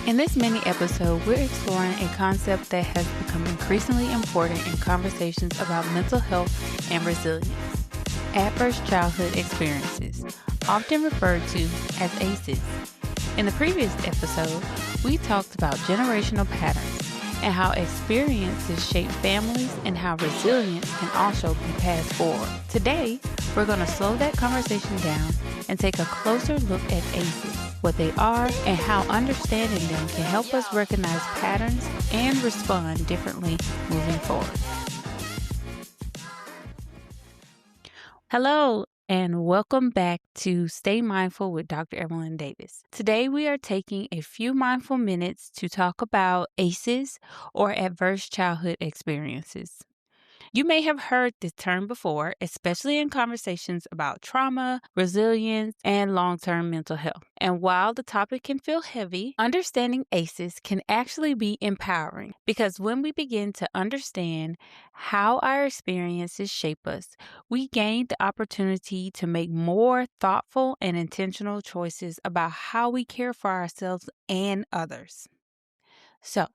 In this mini episode, we're exploring a concept that has become increasingly important in conversations about mental health and resilience. Adverse childhood experiences, often referred to as ACEs. In the previous episode, we talked about generational patterns and how experiences shape families and how resilience can also be passed forward. Today, we're going to slow that conversation down and take a closer look at ACEs, what they are, and how understanding them can help us recognize patterns and respond differently moving forward. Hello, and welcome back to Stay Mindful with Dr. Evelyn Davis. Today, we are taking a few mindful minutes to talk about ACEs, or adverse childhood experiences. You may have heard this term before, especially in conversations about trauma, resilience, and long-term mental health. And while the topic can feel heavy, understanding ACEs can actually be empowering, because when we begin to understand how our experiences shape us, we gain the opportunity to make more thoughtful and intentional choices about how we care for ourselves and others. So,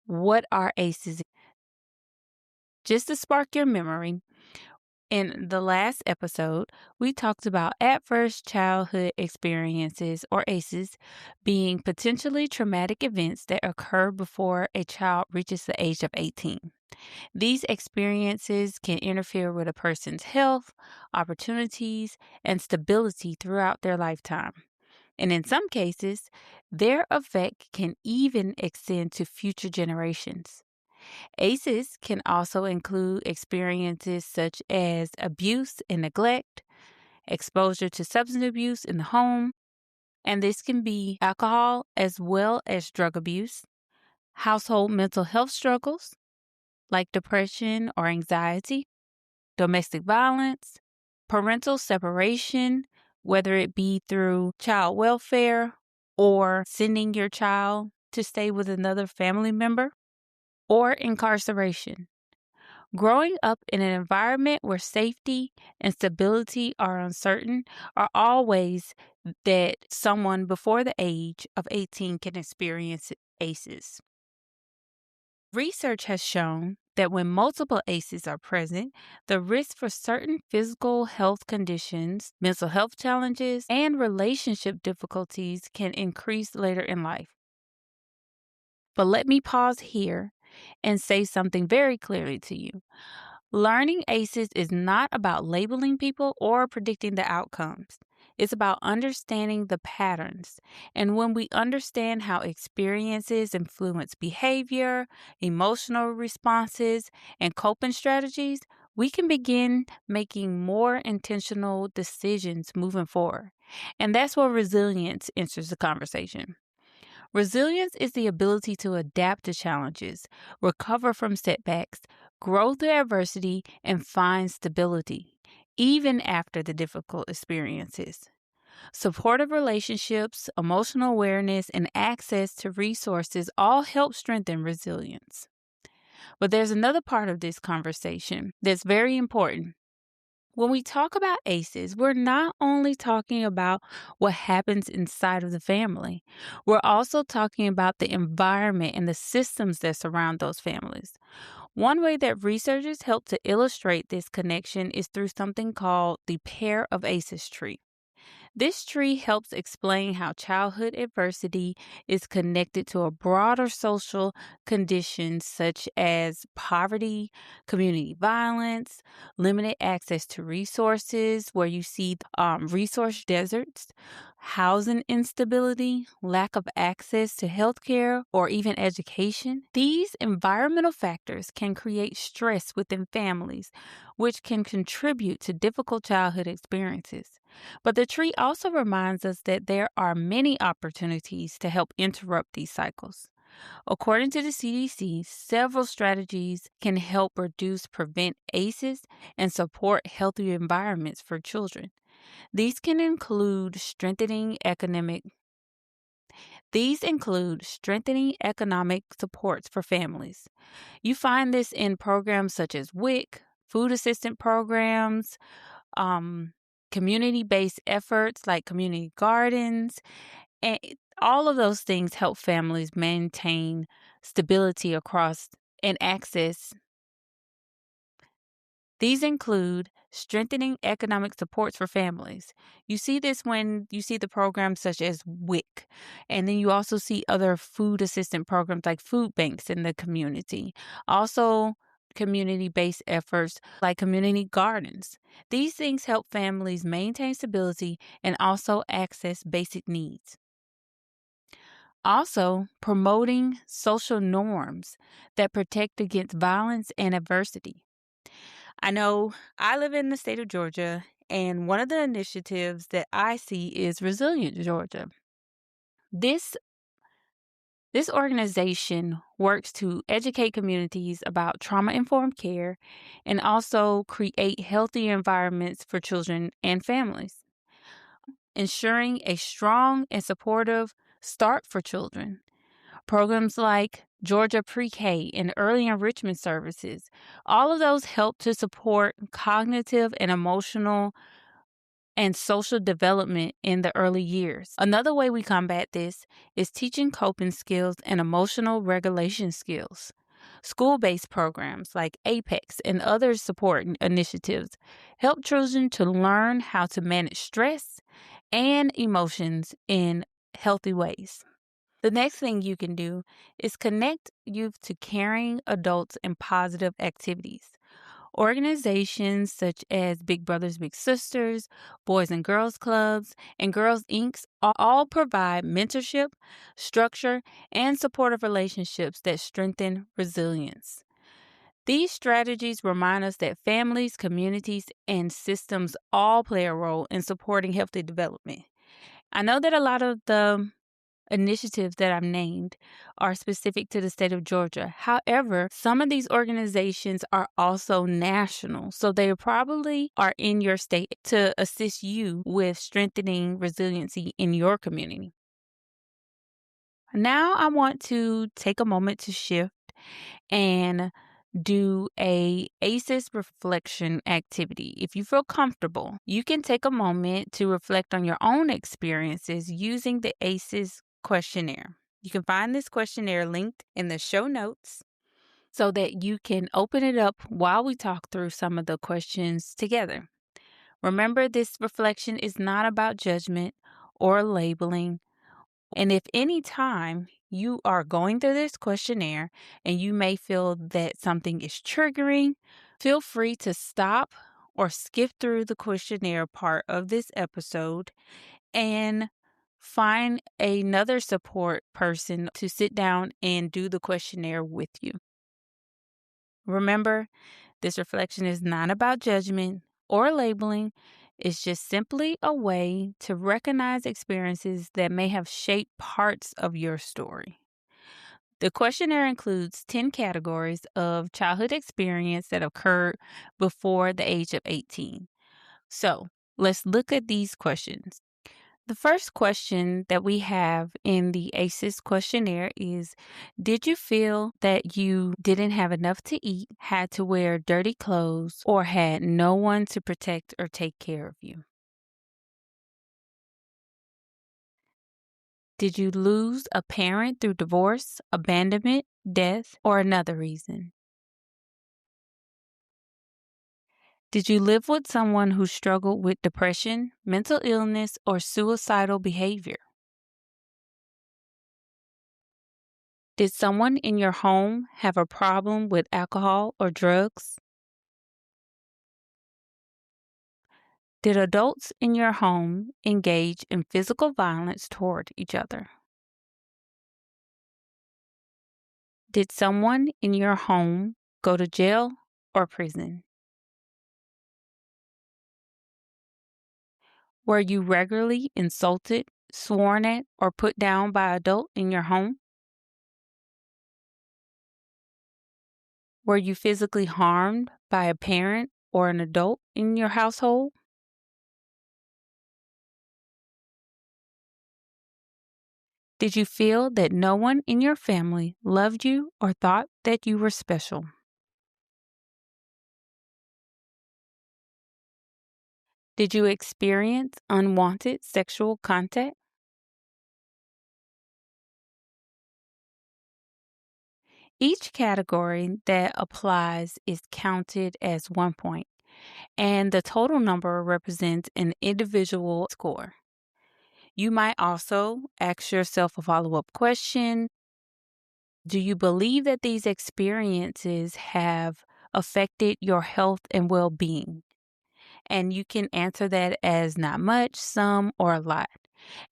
what are ACEs? Just to spark your memory, in the last episode, we talked about adverse childhood experiences, or ACEs, being potentially traumatic events that occur before a child reaches the age of 18. These experiences can interfere with a person's health, opportunities, and stability throughout their lifetime. And in some cases, their effect can even extend to future generations. ACEs can also include experiences such as abuse and neglect, exposure to substance abuse in the home, and this can be alcohol as well as drug abuse, household mental health struggles like depression or anxiety, domestic violence, parental separation, whether it be through child welfare or sending your child to stay with another family member, or incarceration. Growing up in an environment where safety and stability are uncertain are all ways that someone before the age of 18 can experience ACEs. Research has shown that when multiple ACEs are present, the risk for certain physical health conditions, mental health challenges, and relationship difficulties can increase later in life. But let me pause here and say something very clearly to you. Learning ACEs is not about labeling people or predicting the outcomes. It's about understanding the patterns. And when we understand how experiences influence behavior, emotional responses, and coping strategies, we can begin making more intentional decisions moving forward. And that's where resilience enters the conversation. Resilience is the ability to adapt to challenges, recover from setbacks, grow through adversity, and find stability, even after the difficult experiences. Supportive relationships, emotional awareness, and access to resources all help strengthen resilience. But there's another part of this conversation that's very important. When we talk about ACEs, we're not only talking about what happens inside of the family, we're also talking about the environment and the systems that surround those families. One way that researchers help to illustrate this connection is through something called the pair of ACEs tree. This tree helps explain how childhood adversity is connected to a broader social conditions such as poverty, community violence, limited access to resources, where you see resource deserts, housing instability, lack of access to healthcare or even education. These environmental factors can create stress within families, which can contribute to difficult childhood experiences. But the tree also reminds us that there are many opportunities to help interrupt these cycles. According to the CDC, several strategies can help prevent ACEs and support healthy environments for children. These include strengthening economic supports for families. You find this in programs such as WIC, food assistance programs, community-based efforts like community gardens, and All of those things help families maintain stability across and access. These include strengthening economic supports for families. You see this when you see the programs such as WIC, and then you also see other food assistance programs like food banks in the community. Also, community based efforts like community gardens. These things help families maintain stability and also access basic needs. Also, promoting social norms that protect against violence and adversity. I know I live in the state of Georgia, and one of the initiatives that I see is Resilient Georgia. This this organization works to educate communities about trauma-informed care and also create healthy environments for children and families, ensuring a strong and supportive start for children. Programs like Georgia Pre-K and early enrichment services, all of those help to support cognitive and emotional and social development in the early years. Another way we combat this is teaching coping skills and emotional regulation skills. School-based programs like APEX and other support initiatives help children to learn how to manage stress and emotions in healthy ways. The next thing you can do is connect youth to caring adults and positive activities. Organizations such as Big Brothers Big Sisters, Boys and Girls Clubs, and Girls Inc. all provide mentorship, structure, and supportive relationships that strengthen resilience. These strategies remind us that families, communities, and systems all play a role in supporting healthy development. I know that a lot of the initiatives that I've named are specific to the state of Georgia. However, some of these organizations are also national, so they probably are in your state to assist you with strengthening resiliency in your community. Now, I want to take a moment to shift and do a ACEs reflection activity. If you feel comfortable, you can take a moment to reflect on your own experiences using the ACEs questionnaire. You can find this questionnaire linked in the show notes so that you can open it up while we talk through some of the questions together. Remember, this reflection is not about judgment or labeling. And if any time you are going through this questionnaire and you may feel that something is triggering, feel free to stop or skip through the questionnaire part of this episode and find another support person to sit down and do the questionnaire with you. Remember, this reflection is not about judgment or labeling. It's just simply a way to recognize experiences that may have shaped parts of your story. The questionnaire includes 10 categories of childhood experience that occurred before the age of 18. So let's look at these questions. The first question that we have in the ACEs questionnaire is, did you feel that you didn't have enough to eat, had to wear dirty clothes, or had no one to protect or take care of you? Did you lose a parent through divorce, abandonment, death, or another reason? Did you live with someone who struggled with depression, mental illness, or suicidal behavior? Did someone in your home have a problem with alcohol or drugs? Did adults in your home engage in physical violence toward each other? Did someone in your home go to jail or prison? Were you regularly insulted, sworn at, or put down by an adult in your home? Were you physically harmed by a parent or an adult in your household? Did you feel that no one in your family loved you or thought that you were special? Did you experience unwanted sexual contact? Each category that applies is counted as 1 point, and the total number represents an individual score. You might also ask yourself a follow-up question. Do you believe that these experiences have affected your health and well-being? And you can answer that as not much, some, or a lot.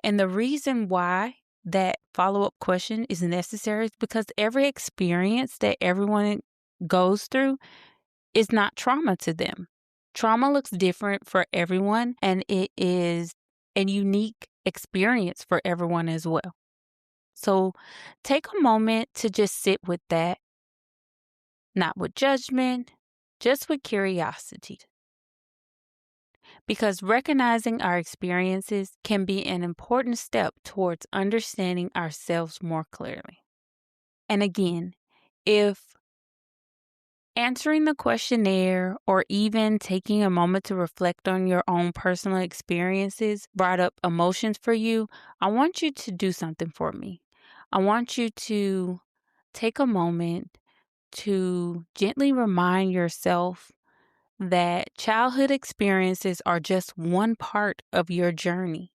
And the reason why that follow-up question is necessary is because every experience that everyone goes through is not trauma to them. Trauma looks different for everyone, and it is a unique experience for everyone as well. So take a moment to just sit with that, not with judgment, just with curiosity. Because recognizing our experiences can be an important step towards understanding ourselves more clearly. And again, if answering the questionnaire or even taking a moment to reflect on your own personal experiences brought up emotions for you, I want you to do something for me. I want you to take a moment to gently remind yourself that childhood experiences are just one part of your journey.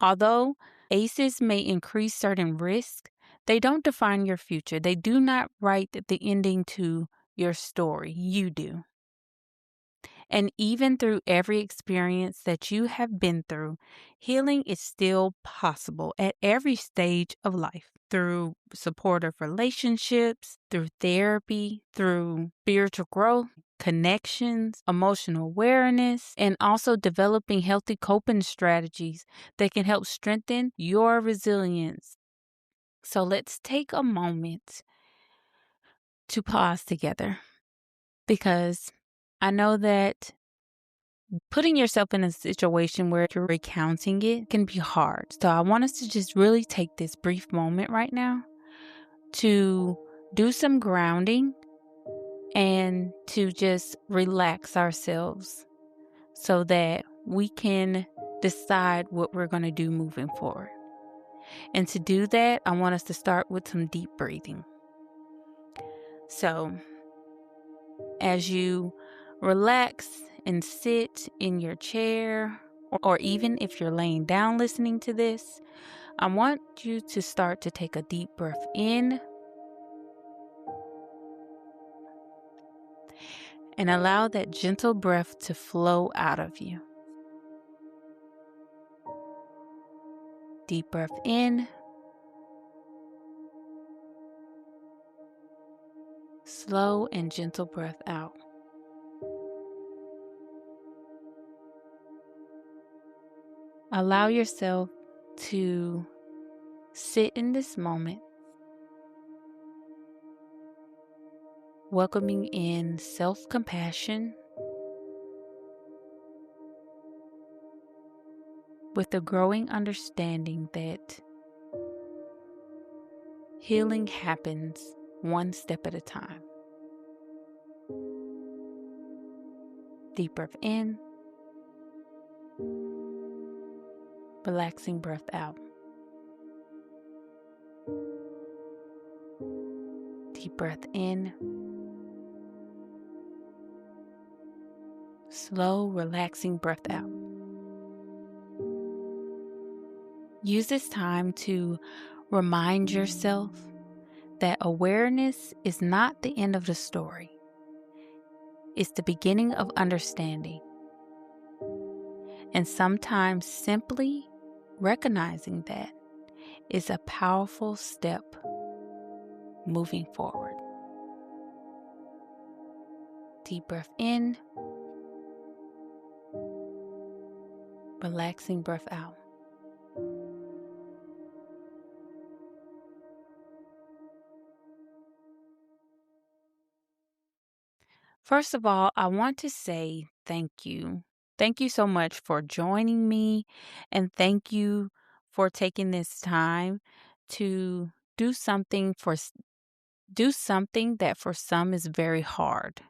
Although ACEs may increase certain risks, they don't define your future. They do not write the ending to your story. You do. And even through every experience that you have been through, healing is still possible at every stage of life through supportive relationships, through therapy, through spiritual growth, connections, emotional awareness, and also developing healthy coping strategies that can help strengthen your resilience. So let's take a moment to pause together, because I know that putting yourself in a situation where you're recounting it can be hard. So I want us to just really take this brief moment right now to do some grounding and to just relax ourselves so that we can decide what we're going to do moving forward. And to do that, I want us to start with some deep breathing. So as you relax and sit in your chair, or even if you're laying down listening to this, I want you to start to take a deep breath in and allow that gentle breath to flow out of you. Deep breath in, slow and gentle breath out. Allow yourself to sit in this moment, welcoming in self-compassion with a growing understanding that healing happens one step at a time. Deep breath in, relaxing breath out. Deep breath in, slow, relaxing breath out. Use this time to remind yourself that awareness is not the end of the story. It's the beginning of understanding. And sometimes simply recognizing that is a powerful step moving forward. Deep breath in, relaxing breath out. First of all, I want to say thank you. Thank you so much for joining me, and thank you for taking this time to do something that for some is very hard,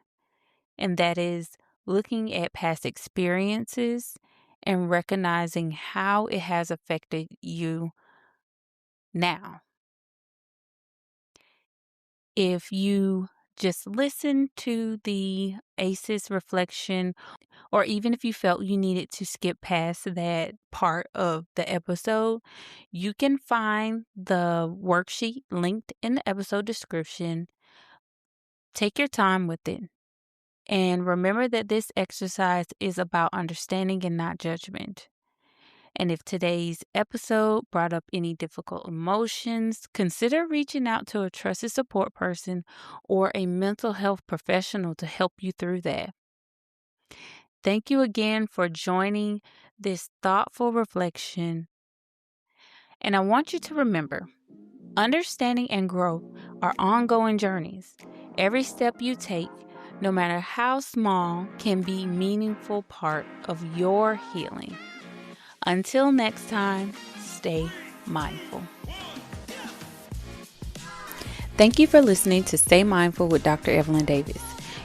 and that is looking at past experiences and recognizing how it has affected you now. If you just listen to the ACEs reflection, or even if you felt you needed to skip past that part of the episode, you can find the worksheet linked in the episode description. Take your time with it. And remember that this exercise is about understanding and not judgment. And if today's episode brought up any difficult emotions, consider reaching out to a trusted support person or a mental health professional to help you through that. Thank you again for joining this thoughtful reflection. And I want you to remember, understanding and growth are ongoing journeys. Every step you take, no matter how small, can be a meaningful part of your healing. Until next time, stay mindful. Thank you for listening to Stay Mindful with Dr. Evelyn Davis.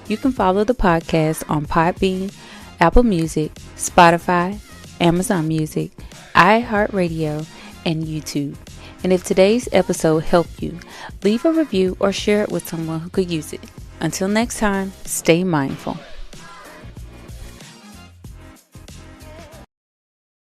You can follow the podcast on Podbean, Apple Music, Spotify, Amazon Music, iHeartRadio, and YouTube. And if today's episode helped you, leave a review or share it with someone who could use it. Until next time, stay mindful.